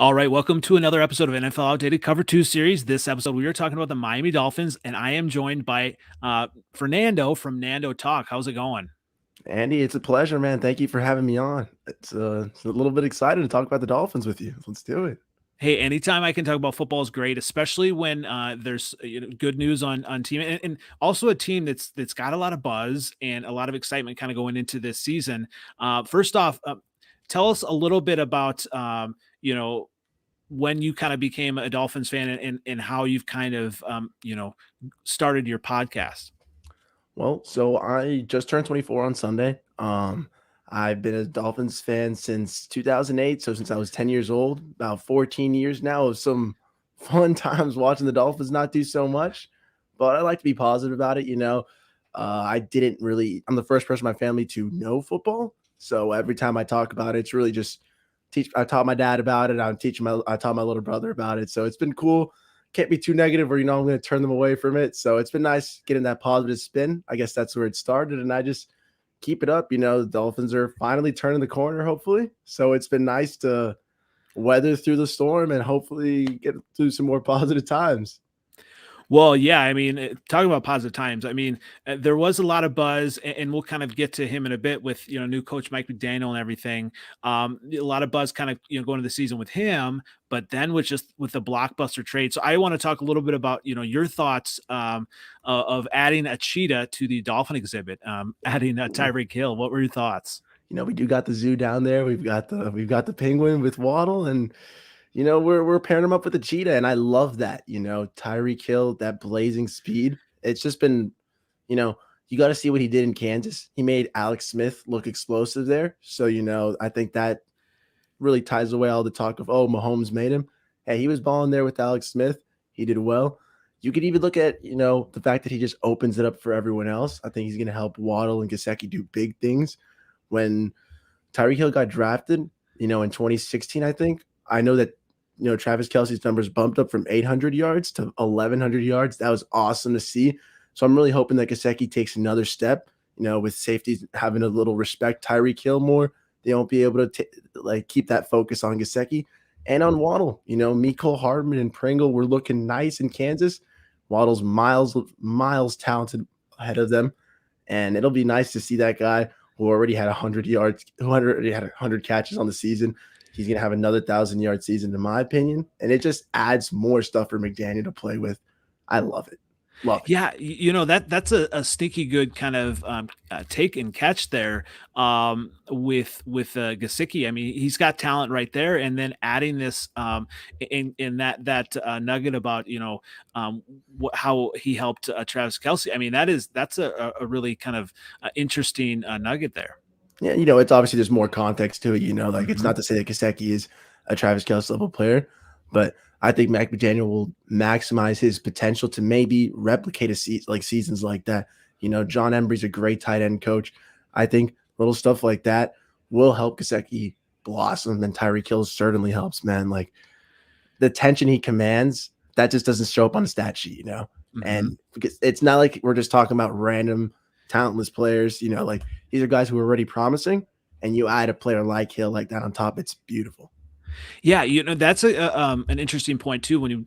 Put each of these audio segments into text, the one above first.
All right, welcome to another episode of NFL Outdated Cover 2 series. This episode, we are talking about the Miami Dolphins, and I am joined by Fernando from Nando Talk. How's it going? Andy, it's a pleasure, man. Thank you for having me on. It's a little bit excited to talk about the Dolphins with you. Let's do it. Hey, anytime I can talk about football is great, especially when there's good news on team, and also a team that's got a lot of buzz and a lot of excitement kind of going into this season. First off, tell us a little bit about when you kind of became a Dolphins fan and how you've kind of started your podcast. Well, so I just turned 24 on Sunday. I've been a Dolphins fan since 2008, so since I was 10 years old, about 14 years now of some fun times watching the Dolphins not do so much. But I like to be positive about it. I didn't really, I'm the first person in my family to know football. So every time I talk about it, it's really just I taught my dad about it. I taught my little brother about it. So it's been cool. Can't be too negative or, I'm going to turn them away from it. So it's been nice getting that positive spin. I guess that's where it started. And I just keep it up. The Dolphins are finally turning the corner, hopefully. So it's been nice to weather through the storm and hopefully get through some more positive times. Well, yeah, I mean, talking about positive times, I mean, there was a lot of buzz, and we'll kind of get to him in a bit with new coach Mike McDaniel and everything. A lot of buzz kind of going to the season with him, but then with the blockbuster trade. So I want to talk a little bit about your thoughts of adding a cheetah to the Dolphin exhibit, adding Tyreek Hill. What were your thoughts? We do got the zoo down there. We've got the penguin with Waddle, and we're pairing him up with the cheetah, and I love that. Tyreek Hill, that blazing speed. It's just been, you got to see what he did in Kansas. He made Alex Smith look explosive there. So, I think that really ties away all the talk of, oh, Mahomes made him. Hey, he was balling there with Alex Smith. He did well. You could even look at, the fact that he just opens it up for everyone else. I think he's going to help Waddle and Gesicki do big things. When Tyreek Hill got drafted, in 2016, I think, I know that Travis Kelce's numbers bumped up from 800 yards to 1,100 yards. That was awesome to see. So I'm really hoping that Gesicki takes another step, with safeties having a little respect Tyreek Hill more. They won't be able to keep that focus on Gesicki and on Waddle. Mecole Hardman and Pringle were looking nice in Kansas. Waddle's miles talented ahead of them. And it'll be nice to see that guy who already had 100 yards, who already had 100 catches on the season. He's going to have another 1,000-yard season, in my opinion. And it just adds more stuff for McDaniel to play with. I love it. Love it. Yeah, that's a sneaky good kind of take and catch there with Gesicki. I mean, he's got talent right there, and then adding this in that nugget about how he helped Travis Kelce. I mean, that's a really kind of interesting nugget there. Yeah, it's obviously there's more context to it. It's Mhm. not to say that Gesicki is a Travis Kelce level player, but I think Mac McDaniel will maximize his potential to maybe replicate seasons like that. John Embry's a great tight end coach. I think little stuff like that will help Gesicki blossom, and Tyreek Hill certainly helps, man. Like the tension he commands, that just doesn't show up on the stat sheet. Mhm. And because it's not like we're just talking about random talentless players, like these are guys who are already promising, and you add a player like Hill like that on top, it's beautiful. Yeah, that's an interesting point too when you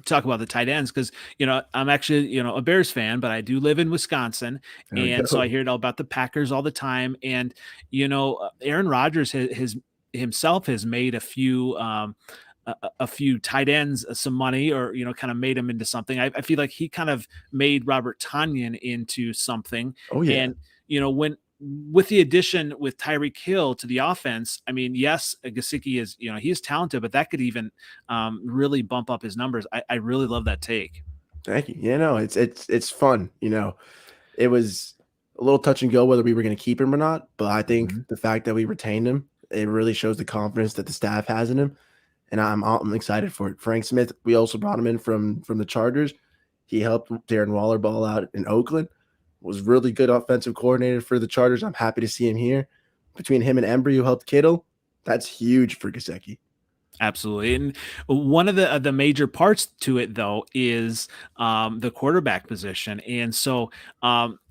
talk about the tight ends because I'm actually a Bears fan, but I do live in Wisconsin, There we and so I go. hear it all about the Packers all the time. And Aaron Rodgers has himself has made a few tight ends some money, or kind of made him into something. I feel like he kind of made Robert Tanyan into something, Oh yeah. and when with the addition with Tyreek Hill to the offense, I mean, yes, Gesicki is he's talented, but that could even really bump up his numbers. I really love that take. Thank you. It's fun. It was a little touch and go whether we were going to keep him or not, but I think Mhm. the fact that we retained him, it really shows the confidence that the staff has in him, and I'm excited for it. Frank Smith, we also brought him in from the Chargers. He helped Darren Waller ball out in Oakland. Was really good offensive coordinator for the Chargers. I'm happy to see him here. Between him and Embry, who helped Kittle, that's huge for Gesicki. Absolutely. And one of the major parts to it though is the quarterback position. And so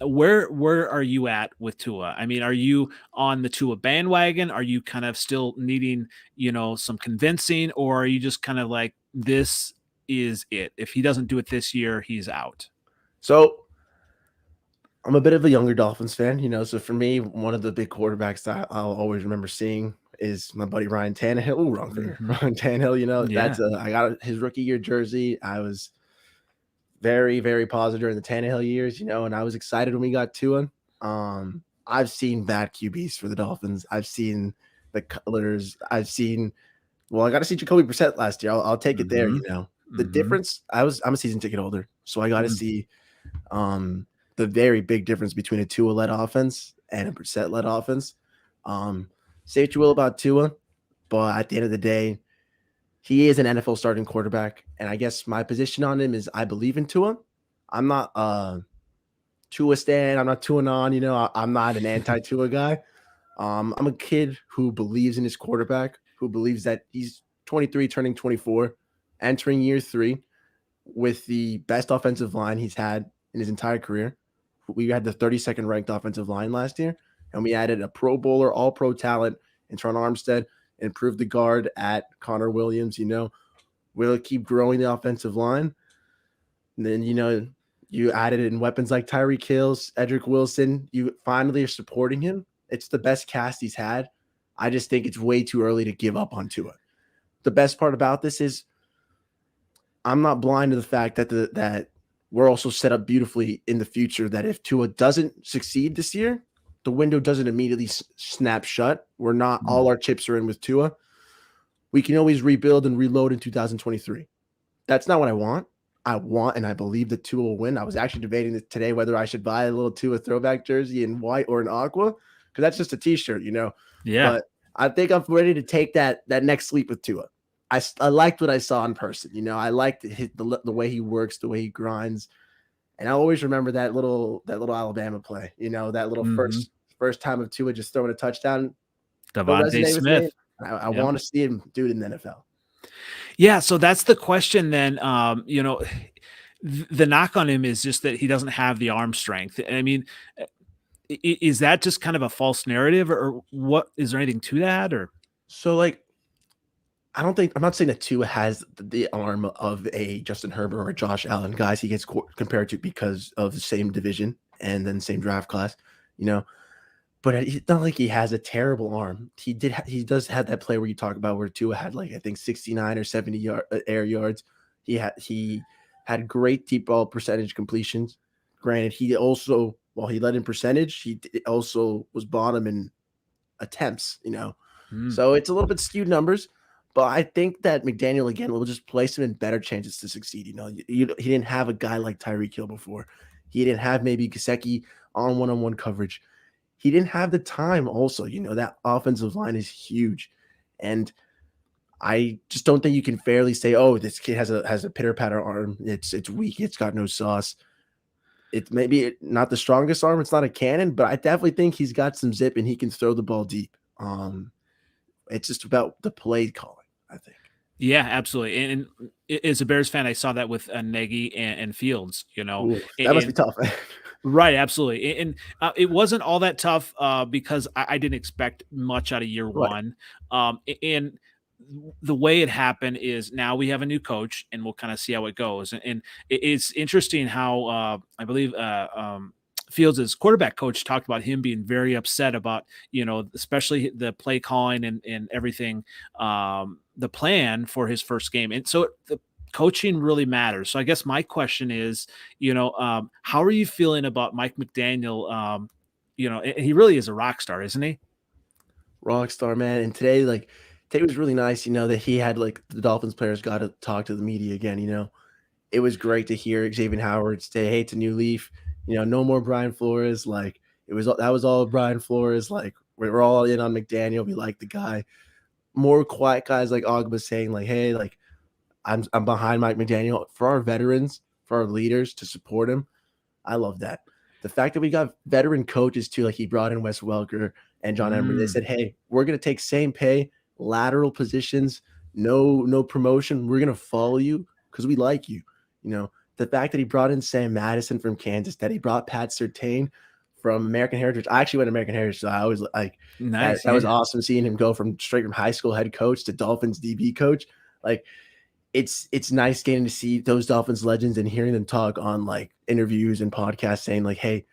where are you at with Tua? I mean, are you on the Tua bandwagon? Are you kind of still needing, some convincing, or are you just kind of like, this is it? If he doesn't do it this year, he's out. So I'm a bit of a younger Dolphins fan, so for me, one of the big quarterbacks that I'll always remember seeing is my buddy Ryan Tannehill. Ooh, wrong finger. Hmm. Ryan Tannehill, Yeah. I got his rookie year jersey. I was very, very positive during the Tannehill years, and I was excited when we got to him. I've seen bad QBs for the Dolphins. I've seen the Cutlers. I got to see Jacoby Brissett last year. I'll take it there. Hmm. The Hmm. difference. I'm a season ticket holder, so I got to Hmm. see the very big difference between a Tua led offense and a Brissett led offense. Um, say what you will about Tua, but at the end of the day, he is an NFL starting quarterback, and I guess my position on him is I believe in Tua. I'm not Tua stan. I'm not Tua on. I'm not an anti Tua guy. I'm a kid who believes in his quarterback, who believes that he's 23, turning 24, entering year three with the best offensive line he's had in his entire career. We had the 32nd ranked offensive line last year, and we added a Pro Bowler, All Pro talent in Tron Armstead, improved the guard at Connor Williams. Will keep growing the offensive line. And then, you added in weapons like Tyreek Hill, Edric Wilson. You finally are supporting him. It's the best cast he's had. I just think it's way too early to give up on Tua. The best part about this is I'm not blind to the fact that we're also set up beautifully in the future that if Tua doesn't succeed this year, the window doesn't immediately snap shut. We're not all our chips are in with Tua. We can always rebuild and reload in 2023. That's not what I want. I want and I believe that Tua will win. I was actually debating this today whether I should buy a little Tua throwback jersey in white or in aqua because that's just a T-shirt. Yeah. But I think I'm ready to take that next leap with Tua. I liked what I saw in person. I liked the way he works, the way he grinds, and I always remember that little Alabama play. That little Hmm. first time of Tua just throwing a touchdown. Still Devontae resonate with me. Smith. I Yep. want to see him do it in the NFL. Yeah, so that's the question then. The knock on him is just that he doesn't have the arm strength. I mean, is that just kind of a false narrative, or what? Is there anything to that? Or So I'm not saying that Tua has the arm of a Justin Herbert or a Josh Allen, guys he gets compared to because of the same division and then same draft class, you know. But it's not like he has a terrible arm. He does have that play where you talk about where Tua had like I think 69 or 70 air yards. He had great deep ball percentage completions. Granted, he also while he led in percentage, also was bottom in attempts. Hmm. So it's a little bit skewed numbers, but I think that McDaniel again will just place him in better chances to succeed. He didn't have a guy like Tyreek Hill before. He didn't have maybe Gasecki on one-on-one coverage. He didn't have the time. Also, that offensive line is huge, and I just don't think you can fairly say, "Oh, this kid has a pitter patter arm. It's weak. It's got no sauce." It's maybe not the strongest arm. It's not a cannon, but I definitely think he's got some zip and he can throw the ball deep. It's just about the play calling, I think. Yeah, absolutely. And as a Bears fan, I saw that with Nagy and Fields. Ooh, that must be And tough. right, absolutely. And it wasn't all that tough because I didn't expect much out of year Right. one. And the way it happened is now we have a new coach, and we'll kind of see how it goes. And it's interesting how I believe Fields' quarterback coach talked about him being very upset about, especially the play calling and everything, the plan for his first game. And so the coaching really matters. So I guess my question is, how are you feeling about Mike McDaniel? He really is a rock star, isn't he? Rockstar, man. And today was really nice, that he had like the Dolphins players got to talk to the media again. It was great to hear Xavier Howard say, "Hey, it's a new leaf. No more Brian Flores." Like that was all Brian Flores. Like we're all in on McDaniel. We like the guy. More quiet guys like Ogba saying, like, "Hey, like I'm behind Mike McDaniel for our veterans, for our leaders to support him." I love that. The fact that we got veteran coaches too, like he brought in Wes Welker and John Emery. They Mm, said, "Hey, we're going to take same pay, lateral positions, no promotion. We're gonna follow you because we like you. You know, the fact that he brought in Sam Madison from Kansas, that he brought Pat Surtain from American Heritage. I actually went to American Heritage, so I always like that. Nice. That was Yeah. awesome seeing him go from straight from high school head coach to Dolphins DB coach. Like it's nice getting to see those Dolphins legends and hearing them talk on like interviews and podcasts saying like, hey,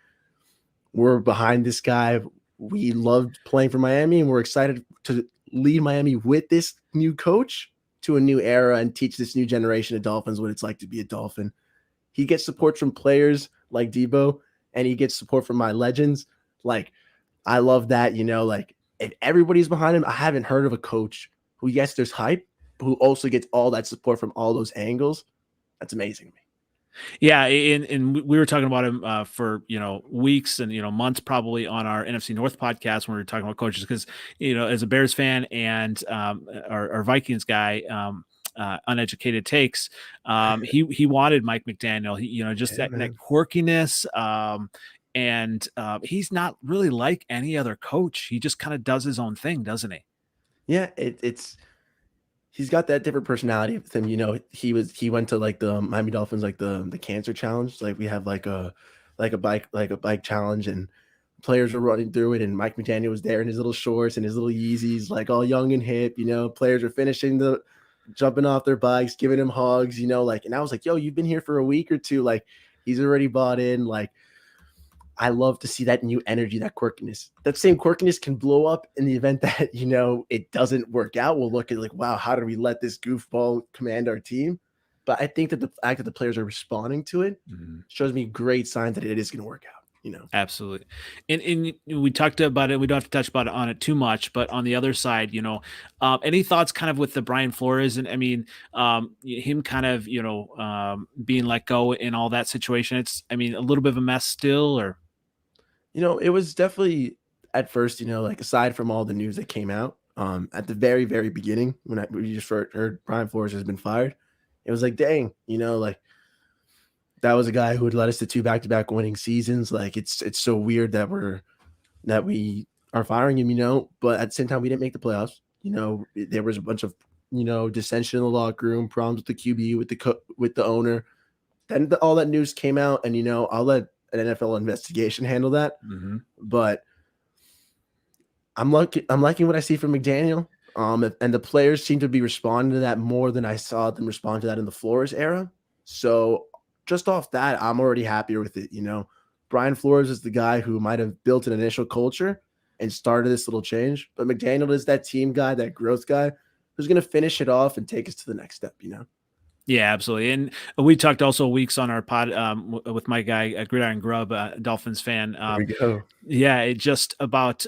we're behind this guy. We loved playing for Miami and we're excited to lead Miami with this new coach to a new era and teach this new generation of Dolphins what it's like to be a Dolphin. He gets support from players like Debo and he gets support from my legends. Like, I love that, like if everybody's behind him, I haven't heard of a coach who, yes, there's hype, but who also gets all that support from all those angles. That's amazing to me. Yeah, and we were talking about him for weeks and months probably on our NFC North podcast when we were talking about coaches because as a Bears fan and our Vikings guy, uneducated takes, he wanted Mike McDaniel. He just Yeah, that man. quirkiness. And he's not really like any other coach. He just kind of does his own thing, doesn't he? Yeah, it's he's got that different personality with him. He went to like the Miami Dolphins, like the cancer challenge. Like we have like a bike challenge and players were running through it and Mike McDaniel was there in his little shorts and his little Yeezys, like all young and hip, players are finishing jumping off their bikes, giving him hugs, like, and I was like, yo, you've been here for a week or two. Like he's already bought in. Like I love to see that new energy, that quirkiness. That same quirkiness can blow up in the event that, it doesn't work out. We'll look at like, wow, how did we let this goofball command our team? But I think that the fact that the players are responding to it shows me great signs that it is going to work out. Absolutely. And we talked about it. We don't have to touch about it on it too much, but on the other side, any thoughts kind of with the Brian Flores and I mean, him kind of, being let go in all that situation. It's, I mean, a little bit of a mess still or. It was definitely at first, like aside from all the news that came out, at the very, very beginning when we just heard Brian Flores has been fired, it was like, dang, like that was a guy who had led us to two back-to-back winning seasons. Like it's so weird that we are firing him, but at the same time we didn't make the playoffs. There was a bunch of dissension in the locker room, problems with the QB, with the owner. Then all that news came out, and I'll let an NFL investigation handle that. But I'm liking what I see from McDaniel. And the players seem to be responding to that more than I saw them respond to that in the Flores era. So just off that, I'm already happier with it. Brian Flores is the guy who might have built an initial culture and started this little change, but McDaniel is that team guy, that growth guy who's going to finish it off and take us to the next step. Yeah, absolutely. And we talked also weeks on our pod with my guy, Gridiron Grub, Dolphins fan. There we go. Yeah, it just about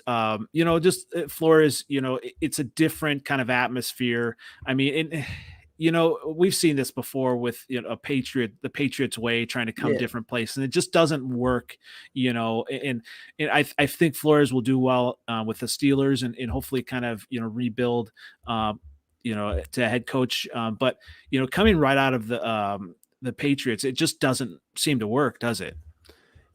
just Flores. It's a different kind of atmosphere. I mean, we've seen this before with the Patriots way trying to come Yeah. different places, and it just doesn't work. And I think Flores will do well with the Steelers and hopefully kind of rebuild. To head coach, but coming right out of the Patriots, it just doesn't seem to work, does it?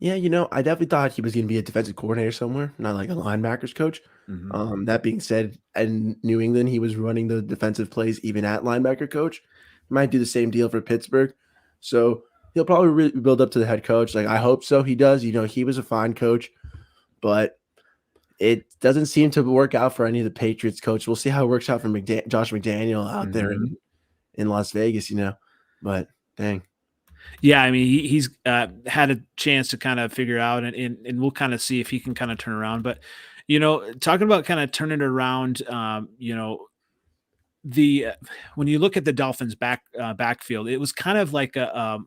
Yeah, I definitely thought he was going to be a defensive coordinator somewhere, not like a linebackers coach. That being said, in New England, he was running the defensive plays even at linebacker coach. Might do the same deal for Pittsburgh. So he'll probably build up to the head coach. Like, I hope so. He does. He was a fine coach, but it doesn't seem to work out for any of the Patriots coach. We'll see how it works out for Josh McDaniel out there in Las Vegas, but dang. Yeah, I mean, he's had a chance to kind of figure out, and we'll kind of see if he can kind of turn around. But, talking about kind of turning it around, when you look at the Dolphins backfield, it was kind of like a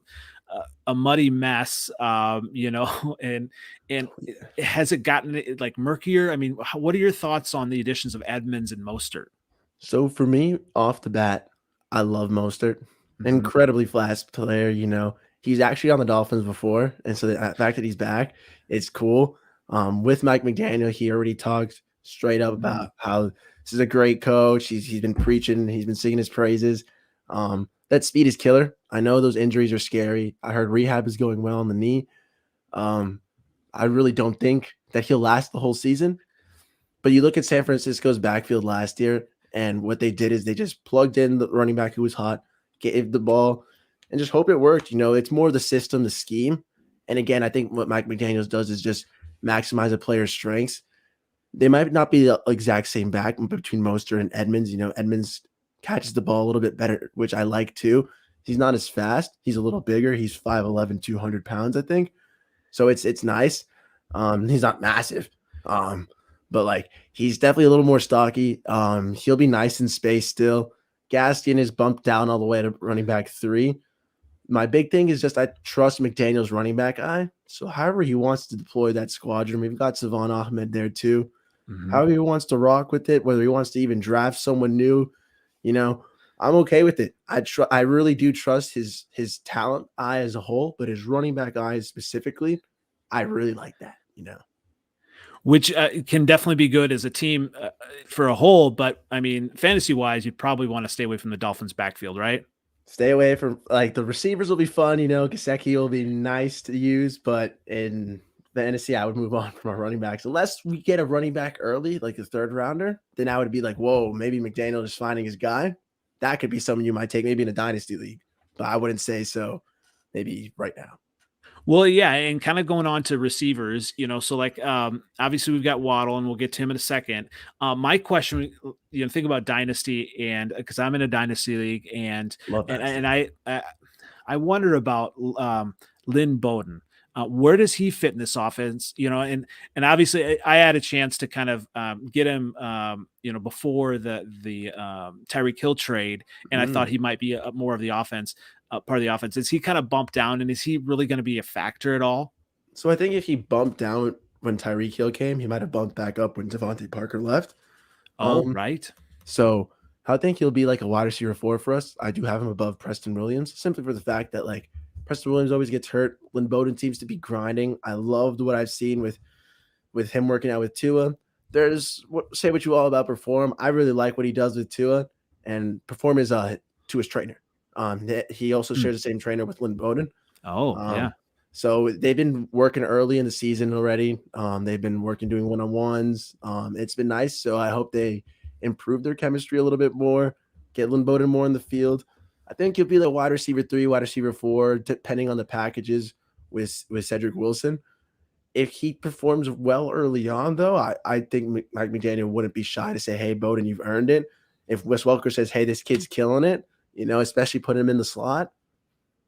muddy mess, and has it gotten like murkier? I mean, what are your thoughts on the additions of Edmonds and Mostert? So for me, off the bat, I love Mostert. Incredibly fast player, He's actually on the Dolphins before, and so the fact that he's back, it's cool. With Mike McDaniel, he already talked straight up about how this is a great coach. He's been preaching, he's been singing his praises. That speed is killer. I know those injuries are scary. I heard rehab is going well on the knee. I really don't think that he'll last the whole season. But you look at San Francisco's backfield last year, And what they did is they just plugged in the running back who was hot, gave the ball, and just hope it worked. It's more the system, the scheme. And again, I think what Mike McDaniels does is just maximize a player's strengths. They might not be the exact same back between Mostert and Edmonds. Edmonds catches the ball a little bit better, which I like too. He's not as fast. He's a little bigger. He's 5'11", 200 pounds, I think. So it's nice. He's not massive. But like he's definitely a little more stocky. He'll be nice in space still. Gaskin is bumped down all the way to running back 3. My big thing is just I trust McDaniel's running back eye. So however he wants to deploy that squadron, we've got Savon Ahmed there too. Mhm. However he wants to rock with it, whether he wants to even draft someone new, I'm okay with it. I really do trust his talent eye as a whole, but his running back eye specifically, I really like that. Which can definitely be good as a team for a whole. But I mean, fantasy wise, you'd probably want to stay away from the Dolphins backfield, right? Stay away from like the receivers will be fun, Gesicki will be nice to use, but in fantasy, I would move on from our running backs. Unless we get a running back early, like a third rounder, then I would be like, whoa, maybe McDaniel is finding his guy. That could be someone you might take, maybe in a dynasty league, but I wouldn't say so maybe right now. Well, yeah, and kind of going on to receivers, so like obviously we've got Waddle, and we'll get to him in a second. My question, think about dynasty, and because I'm in a dynasty league, and Love and that. and I wonder about Lynn Bowden. Where does he fit in this offense? And obviously I had a chance to kind of get him, before the Tyreek Hill trade, and I thought he might be more of the offense. Part of the offense. Is he kind of bumped down, and is he really going to be a factor at all? So I think if he bumped down when Tyreek Hill came, he might have bumped back up when Devontae Parker left. Oh, Um, right. so I think he'll be like a wide receiver 4 for us. I do have him above Preston Williams simply for the fact that like Preston Williams always gets hurt. Lynn Bowden seems to be grinding. I loved what I've seen with him working out with Tua. Say what you all about Perform. I really like what he does with Tua, and Perform is Tua's trainer. He also Hmm. shares the same trainer with Lynn Bowden. Oh, yeah. So they've been working early in the season already. They've been working doing one-on-ones. It's been nice. So I hope they improve their chemistry a little bit more, get Lynn Bowden more in the field. I think he'll be the wide receiver 3, wide receiver 4, depending on the packages with Cedric Wilson. If he performs well early on, though, I think Mike McDaniel wouldn't be shy to say, hey, Bowden, you've earned it. If Wes Welker says, hey, this kid's killing it, especially putting him in the slot,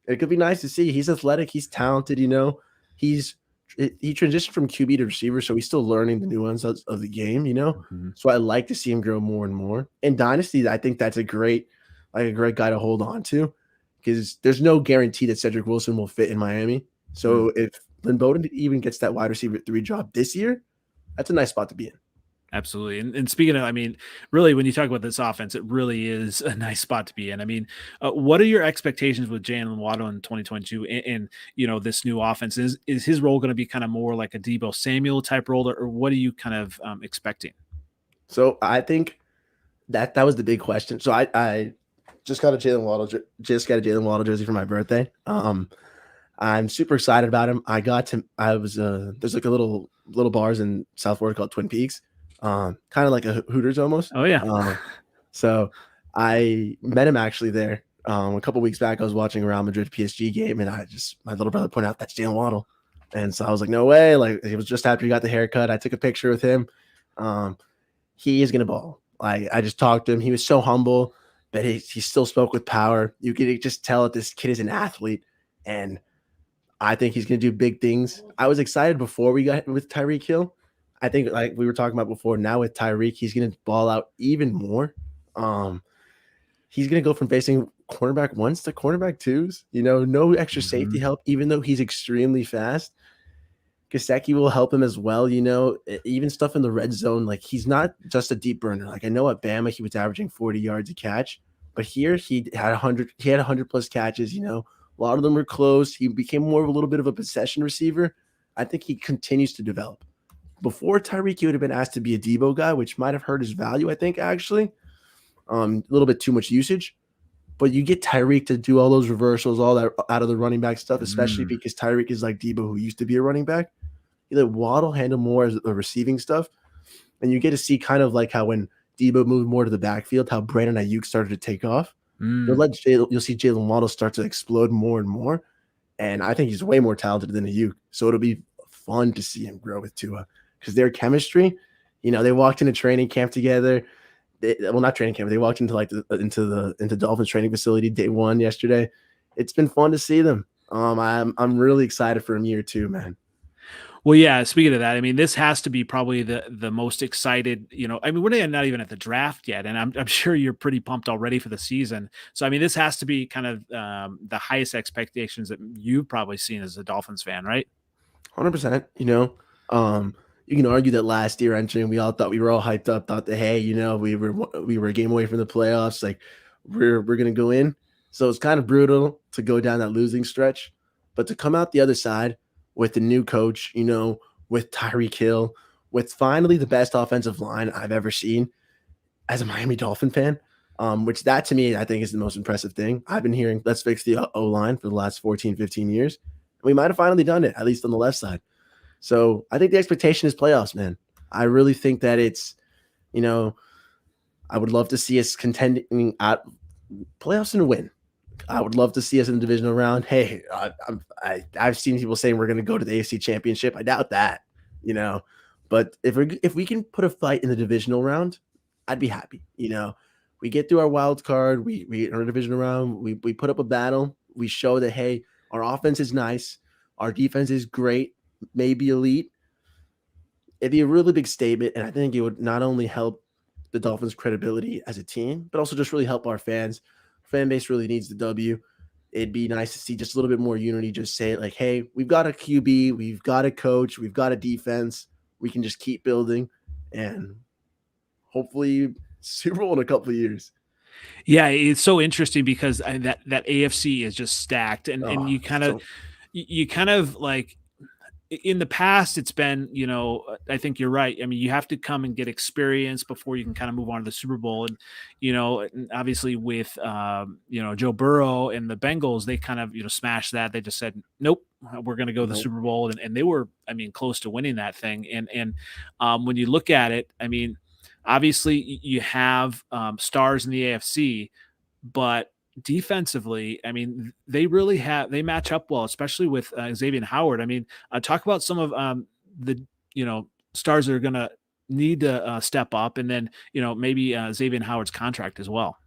it could be nice to see. He's athletic. He's talented, He transitioned from QB to receiver, so he's still learning the nuances of the game, Mhm. So I like to see him grow more and more. In Dynasty, I think that's a great guy to hold on to because there's no guarantee that Cedric Wilson will fit in Miami. So if Lynn Bowden even gets that wide receiver 3 job this year, that's a nice spot to be in. Absolutely. And speaking of, I mean, really, when you talk about this offense, it really is a nice spot to be in. I mean, what are your expectations with Jalen Waddle in 2022 and this new offense? Is his role going to be kind of more like a Debo Samuel type role, or what are you kind of expecting? So I think that was the big question. So I just got a Jalen Waddle jersey for my birthday. I'm super excited about him. I was there's like a little bars in South Florida called Twin Peaks, kind of like a Hooters almost. Oh, yeah. So I met him actually there. A couple weeks back, I was watching a Real Madrid PSG game, and my little brother pointed out that's Jalen Waddle, and so I was like, no way! Like he was just after he got the haircut. I took a picture with him. He is gonna ball. Like I just talked to him. He was so humble, but he still spoke with power. You could just tell that this kid is an athlete, and I think he's going to do big things. I was excited before we got with Tyreek Hill. I think like we were talking about before, now with Tyreek, he's going to ball out even more. He's going to go from facing cornerback 1s to cornerback 2s, no extra safety help, even though he's extremely fast. Gesicki will help him as well, even stuff in the red zone. Like he's not just a deep burner. Like I know at Bama, he was averaging 40 yards a catch, but here he had 100 plus catches, a lot of them were close. He became more of a little bit of a possession receiver. I think he continues to develop. Before Tyreek, he would have been asked to be a Debo guy, which might have hurt his value, I think, actually. A little bit too much usage. But you get Tyreek to do all those reversals, all that out of the running back stuff, especially because Tyreek is like Debo, who used to be a running back. You let Waddle handle more as the receiving stuff. And you get to see kind of like how when Debo moved more to the backfield, how Brandon Ayuk started to take off. Mm. You'll see Jalen Waddle start to explode more and more. And I think he's way more talented than Ayuk. So it'll be fun to see him grow with Tua because their chemistry, they walked into training camp together. Well, not training camp. They walked into into Dolphins training facility day one yesterday. It's been fun to see them. I'm really excited for him year two, man. Well, yeah, speaking of that, I mean, this has to be probably the most excited, I mean, we're not even at the draft yet, and I'm sure you're pretty pumped already for the season. So, I mean, this has to be kind of the highest expectations that you've probably seen as a Dolphins fan, right? 100%. You can argue that last year entering, we all thought we were all hyped up, thought that hey, we were a game away from the playoffs, like we're gonna go in. So it's kind of brutal to go down that losing stretch, but to come out the other side with the new coach, with Tyreek Hill, with finally the best offensive line I've ever seen as a Miami Dolphin fan. Which that to me, I think is the most impressive thing. I've been hearing let's fix the O line for the last 14, 15 years. We might have finally done it, at least on the left side. So I think the expectation is playoffs, man. I really think that I would love to see us contending at playoffs and a win. I would love to see us in the divisional round. Hey, I've seen people saying we're going to go to the AFC Championship. I doubt that, But if we can put a fight in the divisional round, I'd be happy. We get through our wild card. We in our divisional round. We put up a battle. We show that hey, our offense is nice. Our defense is great, maybe elite. It'd be a really big statement, and I think it would not only help the Dolphins' credibility as a team, but also just really help our fans. Our fan base really needs the W. It'd be nice to see just a little bit more unity. Just say it like, hey, we've got a QB, we've got a coach, we've got a defense. We can just keep building, and hopefully Super Bowl in a couple of years. Yeah, it's so interesting because that AFC is just stacked, and Oh, you kind of like in the past it's been, I think you're right. I mean, you have to come and get experience before you can kind of move on to the Super Bowl. And and obviously with Joe Burrow and the Bengals, they kind of smashed that. They just said nope, we're going to go to the Super Bowl, and they were, I mean, close to winning that thing. And when you look at it, I mean, obviously you have stars in the AFC, but defensively, I mean, they match up well, especially with Xavier Howard. I mean, talk about some of the stars that are going to need to step up, and then maybe Xavier Howard's contract as well.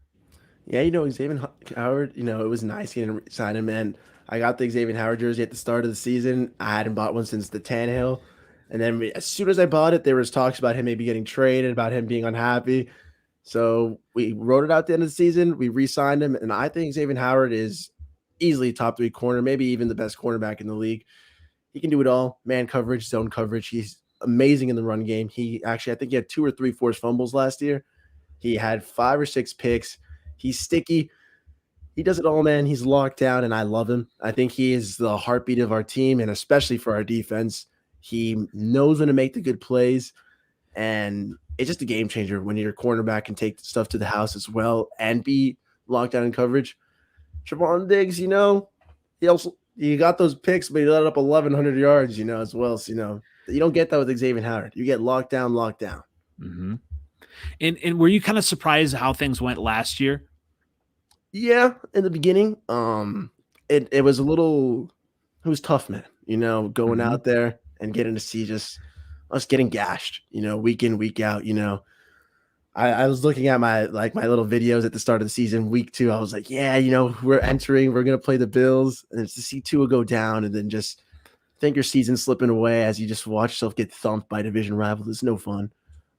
Yeah, Xavier Howard, it was nice getting to sign him, and I got the Xavier Howard jersey at the start of the season. I hadn't bought one since the Tannehill. And then as soon as I bought it, there was talks about him maybe getting traded, about him being unhappy. So we wrote it out at the end of the season. We re-signed him, and I think Xavier Howard is easily top 3 corner, maybe even the best cornerback in the league. He can do it all: man coverage, zone coverage. He's amazing in the run game. I think he had 2 or 3 forced fumbles last year. He had 5 or 6 picks. He's sticky. He does it all, man. He's locked down, and I love him. I think he is the heartbeat of our team, and especially for our defense. He knows when to make the good plays, and it's just a game changer when your cornerback can take stuff to the house as well and be locked down in coverage. Trevon Diggs, he got those picks, but he let up 1,100 yards, as well. So, you don't get that with Xavier Howard. You get locked down. Mm-hmm. And were you kind of surprised how things went last year? Yeah, in the beginning, it was it was tough, man. Going out there and getting to see just us getting gashed, week in, week out. I was looking at my little videos at the start of the season, week 2. I was like, yeah, we're gonna play the Bills, and it's to see Tua go down, and then just think your season's slipping away as you just watch yourself get thumped by division rival. It's no fun.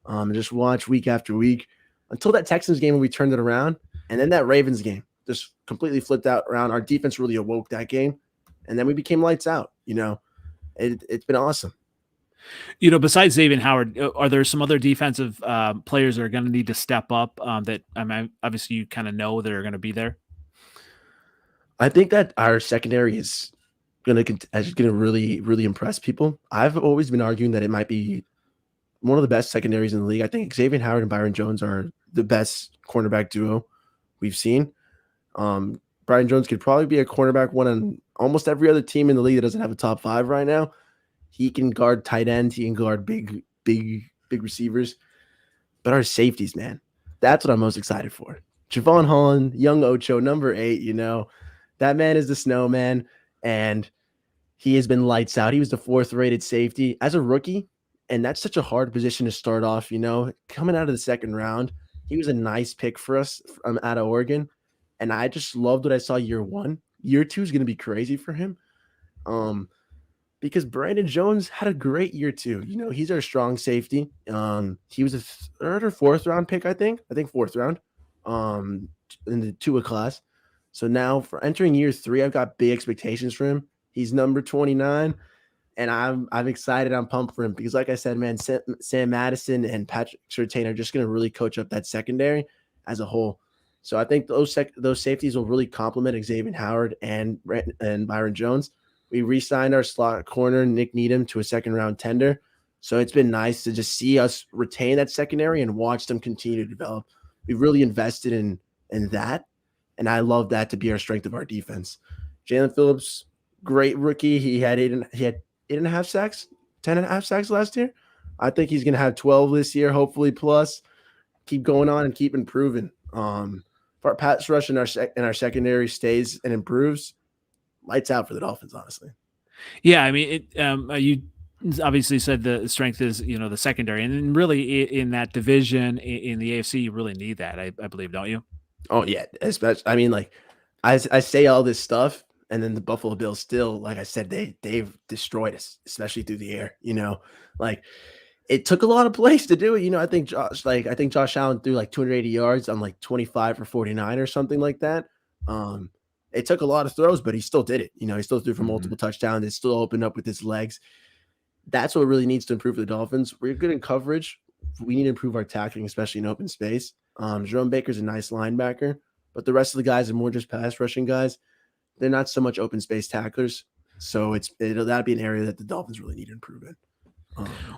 And just watch week after week until that Texans game when we turned it around, and then that Ravens game just completely flipped out around. Our defense really awoke that game, and then we became lights out. It's been awesome. Besides Xavier Howard, are there some other defensive players that are going to need to step up that I mean, obviously you kind of know that are going to be there? I think that our secondary is going to really, really impress people. I've always been arguing that it might be one of the best secondaries in the league. I think Xavier Howard and Byron Jones are the best cornerback duo we've seen. Byron Jones could probably be a cornerback one on almost every other team in the league that doesn't have a top 5 right now. He can guard tight ends. He can guard big receivers. But our safeties, man, that's what I'm most excited for. Javon Holland, young Ocho, number 8, that man is the snowman, and he has been lights out. He was the 4th rated safety as a rookie, and that's such a hard position to start off, coming out of the second round. He was a nice pick for us from out of Oregon, and I just loved what I saw year 1. Year 2 is going to be crazy for him. Because Brandon Jones had a great year too. He's our strong safety. He was a 3rd or 4th round pick, I think. I think 4th round, in the Tua class. So now for entering year 3, I've got big expectations for him. He's number 29, and I'm excited. I'm pumped for him because, like I said, man, Sam Madison and Patrick Surtain are just going to really coach up that secondary as a whole. So I think those safeties will really complement Xavier Howard and Byron Jones. We re-signed our slot corner, Nick Needham, to a 2nd-round tender. So it's been nice to just see us retain that secondary and watch them continue to develop. We've really invested in that, and I love that to be our strength of our defense. Jalen Phillips, great rookie. He had 8.5 sacks, 10.5 sacks last year. I think he's going to have 12 this year, hopefully plus. Keep going on and keep improving. If our pass rush in our secondary stays and improves, lights out for the Dolphins, honestly. Yeah, I mean, you obviously said the strength is the secondary, and then really in that division in the AFC, you really need that. I believe, don't you? Oh yeah, especially. I mean, like I say all this stuff, and then the Buffalo Bills still, like I said, they've destroyed us, especially through the air. Like it took a lot of plays to do it. I think Josh Allen threw like 280 yards on like 25 for 49 or something like that. It took a lot of throws, but he still did it. He still threw for multiple touchdowns. It still opened up with his legs. That's what really needs to improve for the Dolphins. We're good in coverage. We need to improve our tackling, especially in open space. Jerome Baker's a nice linebacker, but the rest of the guys are more just pass rushing guys. They're not so much open space tacklers. So that'd be an area that the Dolphins really need to improve in.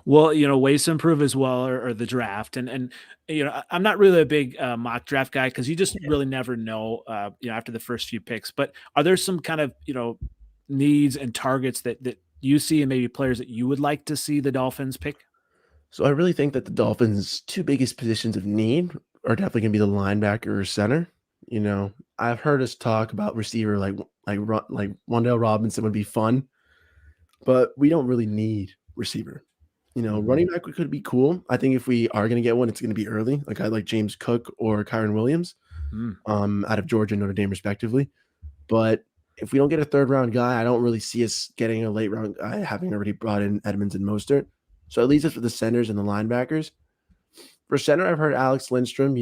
Well, ways to improve as well are the draft, and I'm not really a big mock draft guy because you just really never know, after the first few picks. But are there some kind of needs and targets that you see, and maybe players that you would like to see the Dolphins pick? So I really think that the Dolphins' 2 biggest positions of need are definitely going to be the linebacker or center. I've heard us talk about receiver like Wandale Robinson would be fun, but we don't really need receiver. Running back could be cool. I think if we are going to get one, it's going to be early. Like I like James Cook or Kyron Williams, out of Georgia and Notre Dame, respectively. But if we don't get a 3rd round guy, I don't really see us getting a late round guy, having already brought in Edmonds and Mostert. So it leaves us with the centers and the linebackers. For center, I've heard Alex Lindstrom,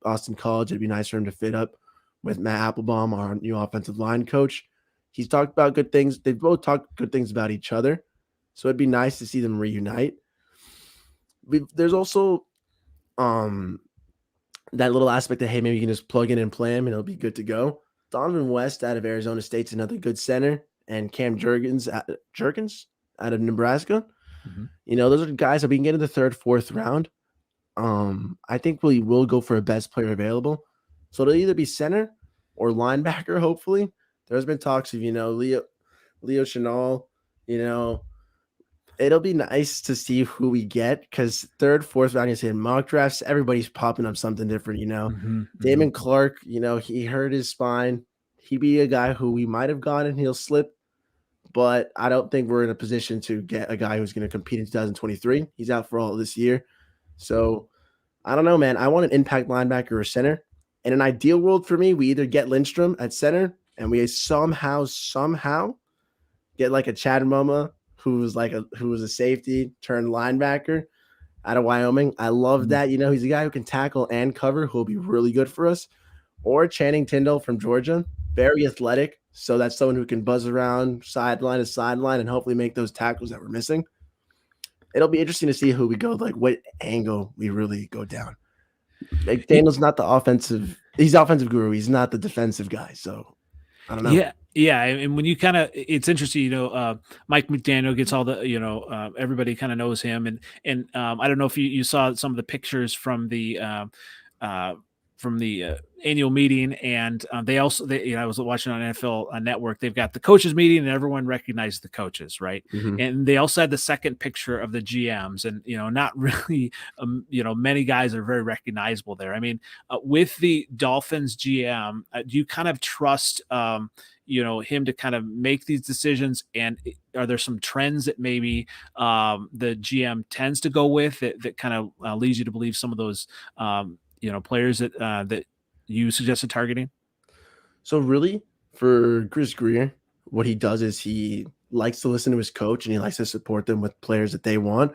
Boston College. It'd be nice for him to fit up with Matt Applebaum, our new offensive line coach. He's talked about good things. They've both talked good things about each other. So it'd be nice to see them reunite. There's also that little aspect that, hey, maybe you can just plug in and play him and it'll be good to go. Donovan West out of Arizona State's another good center, and Cam Jurgens out of Nebraska. Those are guys that we can get in the 3rd, 4th round. I think we will go for a best player available. So it'll either be center or linebacker, hopefully. There's been talks of, Leo Chenal, it'll be nice to see who we get because 3rd, 4th round, you say mock drafts, everybody's popping up something different, Damon Clark, he hurt his spine. He'd be a guy who we might have gone and he'll slip, but I don't think we're in a position to get a guy who's going to compete in 2023. He's out for all of this year. So I don't know, man. I want an impact linebacker or center. In an ideal world for me, we either get Lindstrom at center and we somehow get like a Chad Moma who was a safety turned linebacker out of Wyoming. I love that. He's a guy who can tackle and cover, who will be really good for us. Or Channing Tindall from Georgia, very athletic. So that's someone who can buzz around sideline to sideline and hopefully make those tackles that we're missing. It'll be interesting to see who we go, like what angle we really go down. Like Daniel's not the offensive. He's the offensive guru. He's not the defensive guy. So I don't know. Yeah. And when you it's interesting, Mike McDaniel gets all the, everybody kind of knows him. And I don't know if you saw some of the pictures from the from the annual meeting, and they also, I was watching on NFL Network. They've got the coaches meeting, and everyone recognized the coaches, right? Mhm. And they also had the second picture of the GMs, and not really, many guys are very recognizable there. I mean, with the Dolphins GM, do you kind of trust? Him to kind of make these decisions, and are there some trends that maybe the GM tends to go with that kind of leads you to believe some of those players that you suggested targeting? So really, for Chris Greer, what he does is he likes to listen to his coach and he likes to support them with players that they want.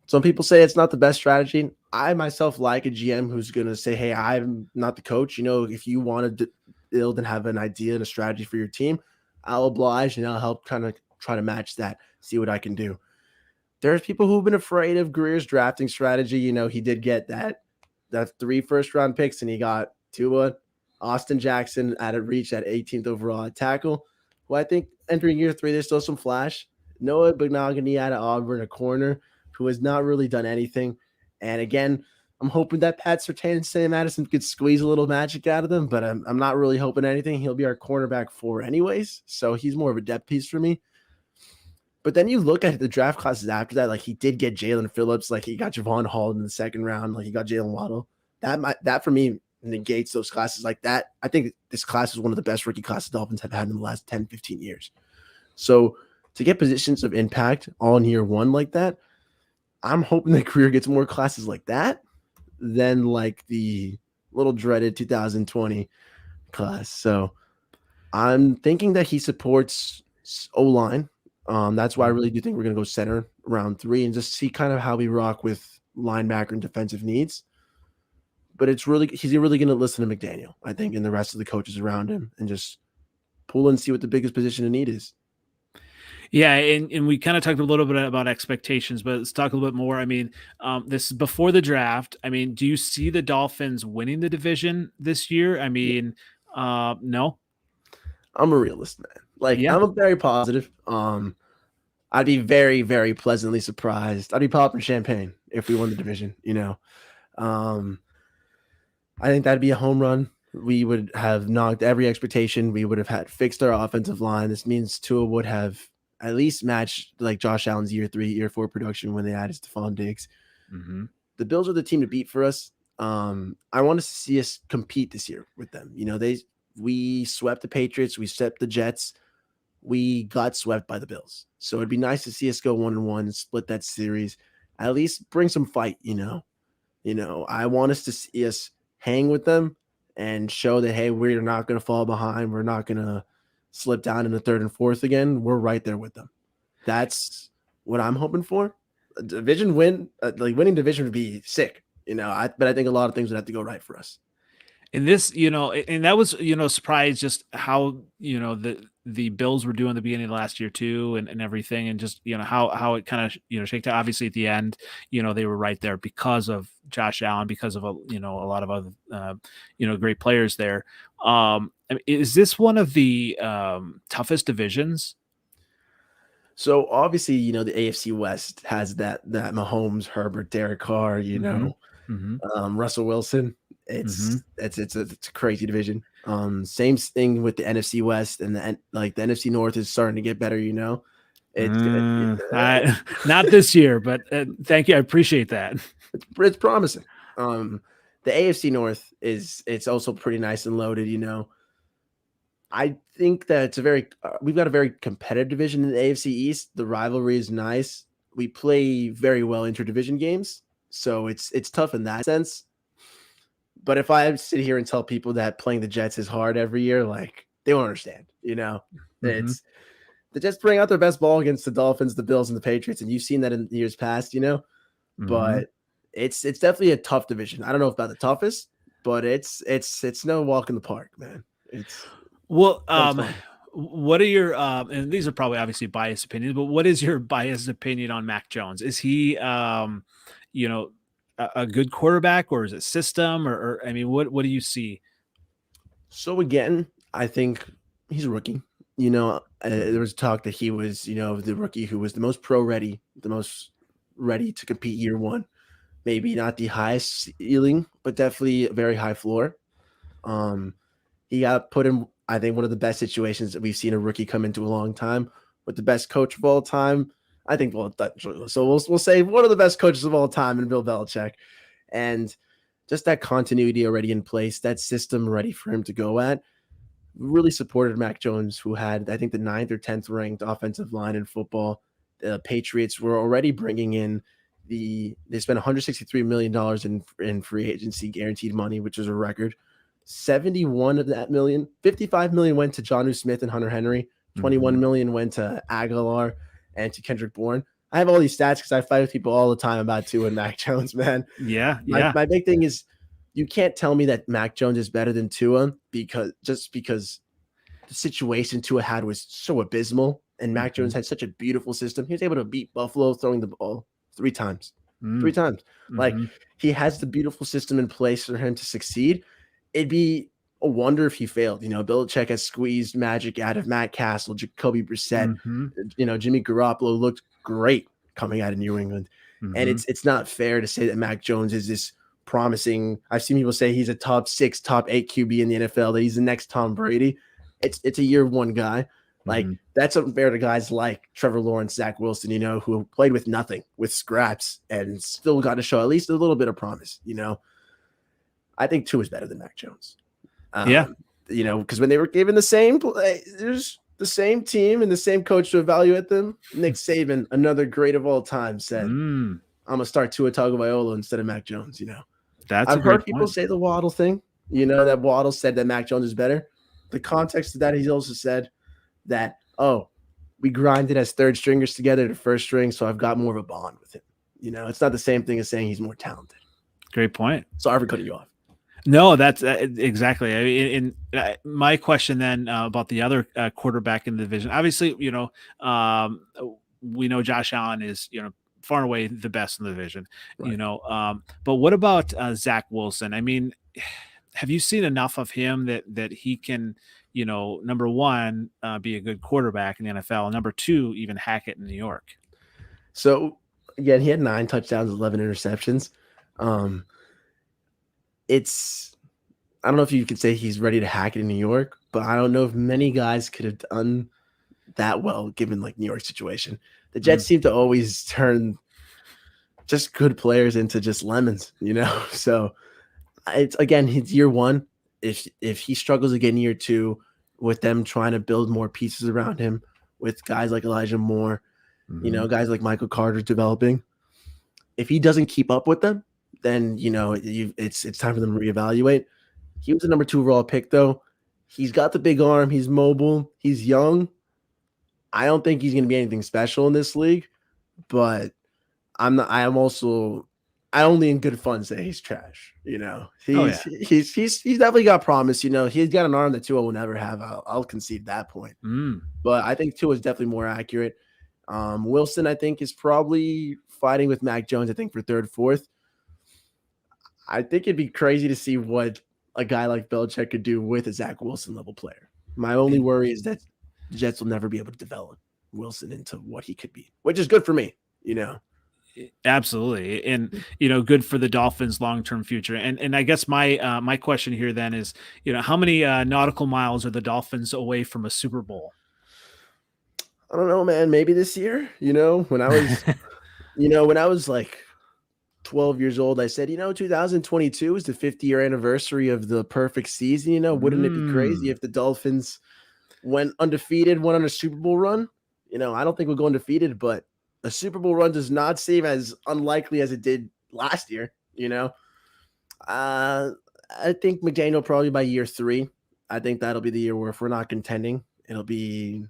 Some people say it's not the best strategy. I myself like a GM who's going to say, "Hey, I'm not the coach. If you want to build and have an idea and a strategy for your team, I'll oblige and I'll help kind of try to match that, see what I can do." There's people who've been afraid of Greer's drafting strategy. He did get that 3 first-round picks, and he got Tua, Austin Jackson at a reach at 18th overall at tackle, who I think entering year 3, there's still some flash. Noah Benogany out of Auburn, a corner, who has not really done anything. And again, I'm hoping that Pat Surtain and Sam Madison could squeeze a little magic out of them, but I'm not really hoping anything. He'll be our cornerback 4 anyways, so he's more of a depth piece for me. But then you look at the draft classes after that, like he did get Jalen Phillips, like he got Javon Hall in the second round, like he got Jalen Waddle. That for me negates those classes like that. I think this class is one of the best rookie classes Dolphins have had in the last 10, 15 years. So to get positions of impact all in year 1 like that, I'm hoping that career gets more classes like that than like the little dreaded 2020 class. So I'm thinking that he supports O-line. That's why I really do think we're going to go center round 3 and just see kind of how we rock with linebacker and defensive needs. But he's really going to listen to McDaniel, I think, and the rest of the coaches around him and just pull and see what the biggest position of need is. Yeah, and we kind of talked a little bit about expectations, but let's talk a little bit more. I mean, this is before the draft. I mean, do you see the Dolphins winning the division this year? I mean, no. I'm a realist, man. Like Yeah. I'm a very positive. I'd be very, very pleasantly surprised. I'd be popping champagne if we won the division, Um, I think that'd be a home run. We would have knocked every expectation. We would have had fixed our offensive line. This means Tua would have at least matched like Josh Allen's year 3, year 4 production when they added Stephon Diggs. Mm-hmm. The Bills are the team to beat for us. I want to see us compete this year with them. We swept the Patriots, we swept the Jets, we got swept by the Bills. So it'd be nice to see us go 1-1, split that series, at least bring some fight. I want us to see us hang with them and show that, hey, we're not going to fall behind. We're not going to slip down in the 3rd and 4th again. We're right there with them. That's what I'm hoping for. A division win, like winning division would be sick, but I think a lot of things would have to go right for us. And this, and that was, surprised just how, the Bills were doing the beginning of last year too, and everything, and just, how it kind of, shaked out. Obviously at the end, they were right there because of Josh Allen, because of a lot of other, great players there. I mean, is this one of the toughest divisions? So obviously, the AFC West has that Mahomes, Herbert, Derek Carr, Mm-hmm. Mm-hmm. Russell Wilson. Mm-hmm. It's a crazy division. Same thing with the NFC West, and the NFC North is starting to get better. It's Not this year, but thank you. I appreciate that. it's promising. The AFC North it's also pretty nice and loaded. I think that we've got a very competitive division in the AFC East. The rivalry is nice. We play very well interdivision games, so it's tough in that sense. But if I sit here and tell people that playing the Jets is hard every year, like they won't understand. Mm-hmm. It's the Jets bring out their best ball against the Dolphins, the Bills, and the Patriots, and you've seen that in years past. Mm-hmm. But it's definitely a tough division. I don't know about the toughest, but it's no walk in the park, man. It's Well, fun. what are your and these are probably obviously biased opinions, but what is your biased opinion on Mac Jones? Is he you know a good quarterback, or is it system, or I mean, what do you see? So again, I think he's a rookie. There was talk that he was, the rookie who was the most pro ready, the most ready to compete year 1. maybe not the highest ceiling, but definitely a very high floor. Um, he got put in, I think, one of the best situations that we've seen a rookie come into a long time with the best coach of all time. I think so we'll say one of the best coaches of all time in Bill Belichick, and just that continuity already in place, that system ready for him to go at, really supported Mac Jones, who had, I think, the ninth or 10th ranked offensive line in football. The Patriots were already bringing in they spent $163 million in free agency guaranteed money, which is a record. 71 of that million, 55 million went to Jonnu Smith and Hunter Henry, 21 Mhm. million went to Aguilar and to Kendrick Bourne. I have all these stats because I fight with people all the time about Tua and Mac Jones, man. Yeah, My yeah. my big thing is you can't tell me that Mac Jones is better than Tua because the situation Tua had was so abysmal, and Mac Jones Mhm. had such a beautiful system. He was able to beat Buffalo throwing the ball three times. Three Mm. times. Like, Mhm. he has the beautiful system in place for him to succeed. It'd be a wonder if he failed. Belichick has squeezed magic out of Matt Castle, Jacoby Brissett. Mhm. Jimmy Garoppolo looked great coming out of New England. And Mhm. it's not fair to say that Mac Jones is this promising. I've seen people say he's a top 6, top 8 QB in the NFL, that he's the next Tom Brady. It's a year one guy. Like, Mhm. that's unfair to guys like Trevor Lawrence, Zach Wilson, who played with nothing, with scraps, and still got to show at least a little bit of promise. I think two is better than Mac Jones. Yeah. Because when they were given there's the same team and the same coach to evaluate them, Nick Saban, another great of all time, said, Mm. I'm gonna start Tua Tagovailoa instead of Mac Jones. That's a I've great heard people point. say the Waddle thing, that Waddle said that Mac Jones is better. The context of that, he's also said that, oh, we grinded as third stringers together to first string, so I've got more of a bond with him. It's not the same thing as saying he's more talented. Great point. Sorry for cutting you off. No, that's exactly. I mean, my question then about the other quarterback in the division. Obviously, we know Josh Allen is far and away the best in the division. Right. But what about Zach Wilson? I mean, have you seen enough of him that he can, number one, be a good quarterback in the NFL, and number two, even hack it in New York? So again, he had 9 touchdowns, 11 interceptions. Um, it's I don't know if you could say he's ready to hack it in New York, but I don't know if many guys could have done that well given like New York situation. The Jets Mm, seem to always turn just good players into just lemons. So it's again his year one. If he struggles again year two with them trying to build more pieces around him with guys like Elijah Moore, mhm, guys like Michael Carter developing, if he doesn't keep up with them, then it's time for them to reevaluate. He was the number 2 overall pick, though. He's got the big arm. He's mobile. He's young. I don't think he's going to be anything special in this league, but I'm not. I am also. I only in good fun say he's trash. Oh He's yeah. he's definitely got promise. He's got an arm that Tua will never have. I'll concede that point. Mm, But I think Tua is definitely more accurate. Wilson, I think, is probably fighting with Mac Jones. I think for third, fourth. I think it'd be crazy to see what a guy like Belichick could do with a Zach Wilson level player. My only worry is that the Jets will never be able to develop Wilson into what he could be, which is good for me. Absolutely, and good for the Dolphins' long-term future. And I guess my question here then is, how many nautical miles are the Dolphins away from a Super Bowl? I don't know, man. Maybe this year, when I was like 12 years old, I said, 2022 is the 50-year anniversary of the perfect season. Wouldn't it be crazy Mm, if the Dolphins went undefeated, went on a Super Bowl run? I don't think we'll go undefeated, but a Super Bowl run does not seem as unlikely as it did last year. Uh, I think McDaniel probably by year 3. I think that'll be the year where if we're not contending, it'll be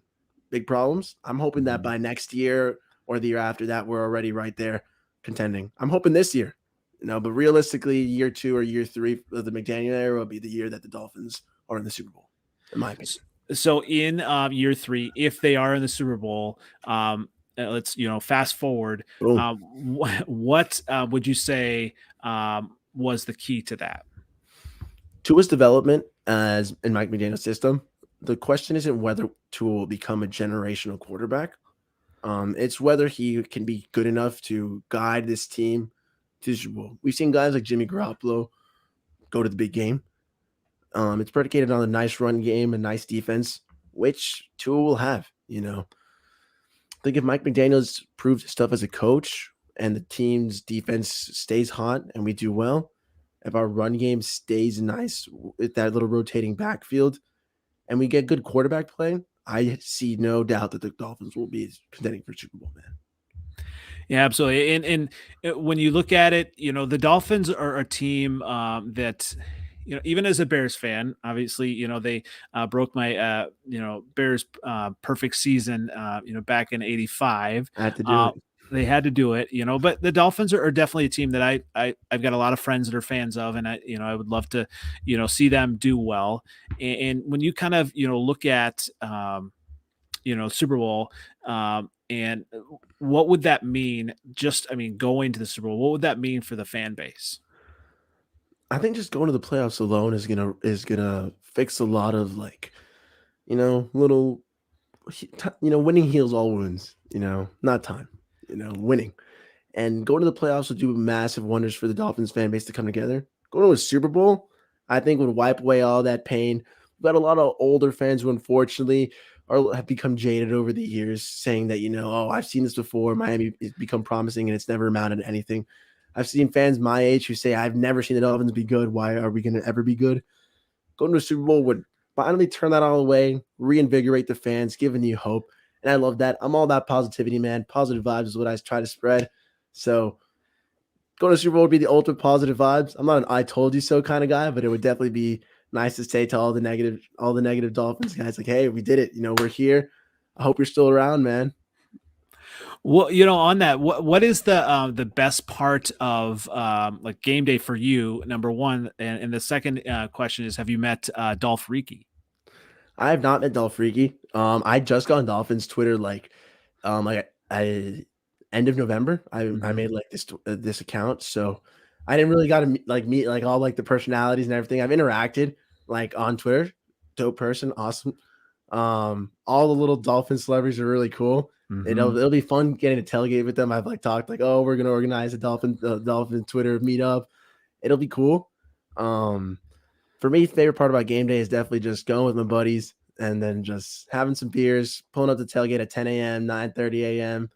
big problems. I'm hoping that mhm. by next year or the year after that, we're already right there contending. I'm hoping this year, but realistically, year 2 or year 3 of the McDaniel era will be the year that the Dolphins are in the Super Bowl, in my opinion. So in year 3, if they are in the Super Bowl, let's fast forward. Boom. What would you say was the key to that? Tua's development as in Mike McDaniel's system, the question isn't whether Tua will become a generational quarterback. It's whether he can be good enough to guide this team to the Super Bowl. We've seen guys like Jimmy Garoppolo go to the big game. It's predicated on a nice run game and nice defense, which Tua will have. I think if Mike McDaniel's proves his stuff as a coach and the team's defense stays hot and we do well, if our run game stays nice with that little rotating backfield and we get good quarterback play, I see no doubt that the Dolphins will be contending for Super Bowl, man. Yeah, absolutely. And when you look at it, the Dolphins are a team that, even as a Bears fan, obviously, they broke my, Bears perfect season, back in '85. I had to do Uh, it. they had to do it, but the Dolphins are definitely a team that I've got a lot of friends that are fans of, and I would love to, see them do well. And when you kind of, look at, Super Bowl, and what would that mean? Going to the Super Bowl, what would that mean for the fan base? I think just going to the playoffs alone is gonna fix a lot of little winning heals all wounds. Not time. Winning. And going to the playoffs would do massive wonders for the Dolphins fan base to come together. Going to a Super Bowl, I think, would wipe away all that pain. We've got a lot of older fans who unfortunately have become jaded over the years, saying that, oh, I've seen this before. Miami has become promising and it's never amounted to anything. I've seen fans my age who say, I've never seen the Dolphins be good. Why are we going to ever be good? Going to a Super Bowl would finally turn that all away, reinvigorate the fans, giving you hope. And I love that. I'm all about positivity, man. Positive vibes is what I try to spread. So going to Super Bowl would be the ultimate positive vibes. I'm not an I told you so kind of guy, but it would definitely be nice to say to all the negative Dolphins guys, like, hey, we did it. We're here. I hope you're still around, man. Well, on that, what is the best part of like game day for you? Number one, and the second question is, have you met Dolph Ricky? I have not met Dolph Freaky. I just got on Dolphins Twitter I end of November. I Mhm. made like this account, so I didn't really got to meet like all like the personalities and everything. I've interacted like on Twitter. Dope person, awesome. All the little Dolphin celebrities are really cool. It'll Mhm. it'll be fun getting to tailgate with them. I've like talked like, oh, we're gonna organize a Dolphin Twitter meetup. It'll be cool. Um, for me, favorite part about game day is definitely just going with my buddies and then just having some beers, pulling up the tailgate at 10 a.m., 9:30 a.m.,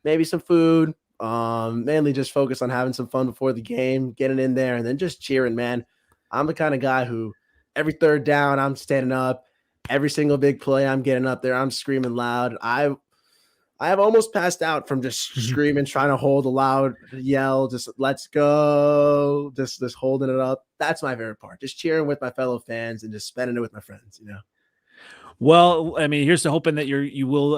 maybe some food. Mainly just focus on having some fun before the game, getting in there, and then just cheering, man. I'm the kind of guy who every third down, I'm standing up. Every single big play, I'm getting up there. I'm screaming loud. I have almost passed out from just screaming, trying to hold a loud yell, just let's go, just holding it up. That's my favorite part. Just cheering with my fellow fans and just spending it with my friends. Well, here's to hoping that you will.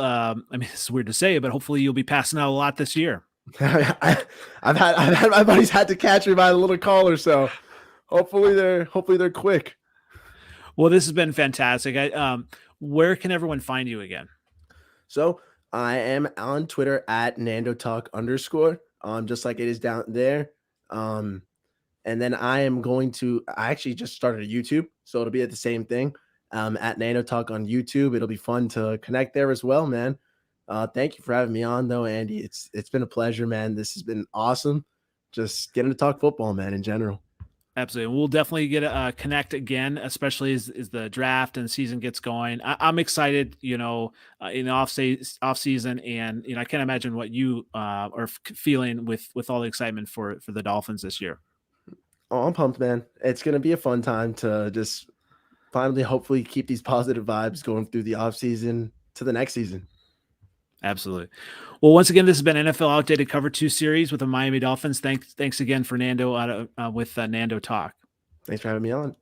It's weird to say, but hopefully you'll be passing out a lot this year. I've had my buddies had to catch me by the little collar, so hopefully they're quick. Well, this has been fantastic. Where can everyone find you again? So I am on Twitter at Nando Talk _ just like it is down there. Um, and then I actually just started a YouTube, so it'll be at the same thing. At Nando Talk on YouTube. It'll be fun to connect there as well, man. Thank you for having me on though, Andy. It's been a pleasure, man. This has been awesome. Just getting to talk football, man, in general. Absolutely. We'll definitely get connect again, especially as the draft and season gets going. I'm excited, in the off season, and I can't imagine what you are feeling with all the excitement for the Dolphins this year. Oh, I'm pumped, man. It's gonna be a fun time to just finally, hopefully, keep these positive vibes going through the off season to the next season. Absolutely. Well, once again, this has been NFL Outdated Cover 2 series with the Miami Dolphins. Thanks again, Fernando, with Nando Talk. Thanks for having me on.